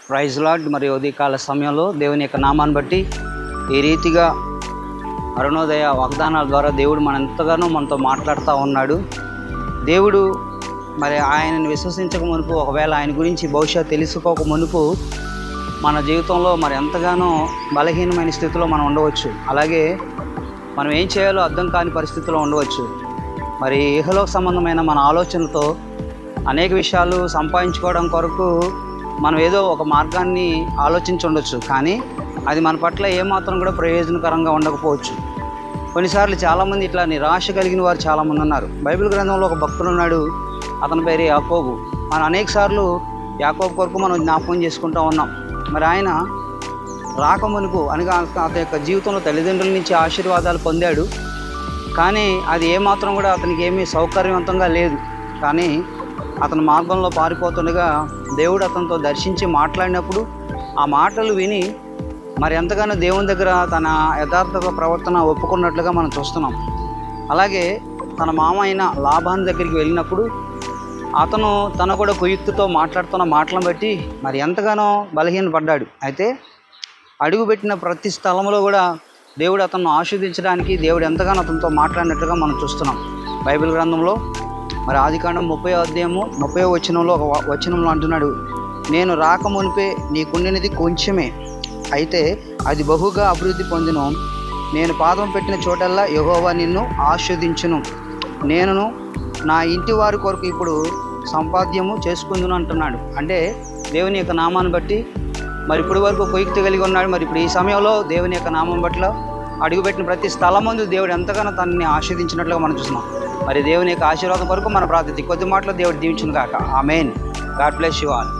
Praise lord. మరి ఉదయకాల సమయంలో దేవుని యొక్క నామాన్ని బట్టి ఈ రీతిగా అరుణోదయ వాగ్దానాల ద్వారా దేవుడు ఎంతగానో మనతో మాట్లాడుతూ ఉన్నాడు. దేవుడు మరి ఆయనను విశ్వసించక మునుపు, ఒకవేళ ఆయన గురించి బహుశా తెలుసుకోక మునుపు మన జీవితంలో మరి ఎంతగానో బలహీనమైన స్థితిలో మనం ఉండవచ్చు. అలాగే మనం ఏం చేయాలో అర్థం కాని పరిస్థితిలో ఉండవచ్చు. మరి ఇహలోక సంబంధమైన మన ఆలోచనలతో అనేక విషయాలు సంపాదించుకోవడం కొరకు మనం ఏదో ఒక మార్గాన్ని ఆలోచించి ఉండొచ్చు, కానీ అది మన పట్ల ఏమాత్రం కూడా ప్రయోజనకరంగా ఉండకపోవచ్చు. కొన్నిసార్లు చాలామంది ఇట్లా నిరాశ కలిగిన వారు చాలామంది ఉన్నారు. బైబిల్ గ్రంథంలో ఒక భక్తుడు ఉన్నాడు, అతని పేరు యాకోబు. మనం అనేక సార్లు యాకోబు కొరకు మనం జ్ఞాపకం చేసుకుంటూ ఉన్నాం. మరి ఆయన రాకమునుపు అనగా అతని యొక్క జీవితంలో తల్లిదండ్రుల నుంచి ఆశీర్వాదాలు పొందాడు, కానీ అది ఏమాత్రం కూడా అతనికి ఏమీ సౌకర్యవంతంగా లేదు. కానీ అతని మార్గంలో పారిపోతుండగా దేవుడు అతనితో దర్శించి మాట్లాడినప్పుడు ఆ మాటలు విని మరి ఎంతగానో దేవుని దగ్గర తన యథార్థ ప్రవర్తన ఒప్పుకున్నట్లుగా మనం చూస్తున్నాం. అలాగే తన మామ అయిన లాబాను దగ్గరికి వెళ్ళినప్పుడు అతను తన కూడా కుయుక్తితో మాట్లాడుతున్న మాటలను బట్టి మరి ఎంతగానో బలహీనపడ్డాడు. అయితే అడుగుపెట్టిన ప్రతి స్థలంలో కూడా దేవుడు అతను ఆశీర్వదించడానికి దేవుడు ఎంతగానో అతనితో మాట్లాడినట్లుగా మనం చూస్తున్నాం. బైబిల్ గ్రంథంలో మరి ఆదికాండం 30వ అధ్యాయము 30వ వచనంలో ఒక వచనంలో అంటున్నాడు, నేను రాకమునిపే నీకుండినది కొంచెమే, అయితే అది బహుగా అభివృద్ధి పొందును. నేను పాదం పెట్టిన చోటల్లా యెహోవా నిన్ను ఆశీర్వదించును. నేను నా ఇంటి వారి కొరకు ఇప్పుడు సంపాద్యము చేసుకుందును అంటున్నాడు. అంటే దేవుని యొక్క నామాన్ని బట్టి మరి ఇప్పటి వరకు కుయుక్తి కలిగి ఉన్నాడు. మరి ఇప్పుడు ఈ సమయంలో దేవుని యొక్క నామం పట్ల అడుగుపెట్టిన ప్రతి స్థలం ముందు దేవుడు ఎంతగానో తనని ఆశీర్వదించినట్లుగా మనం చూస్తున్నాం. మరి దేవుని యొక్క ఆశీర్వాదం కొరకు మన ప్రార్థన. కొద్ది మాటలో దేవుడు దీవించును గాక. Amen. God bless you all.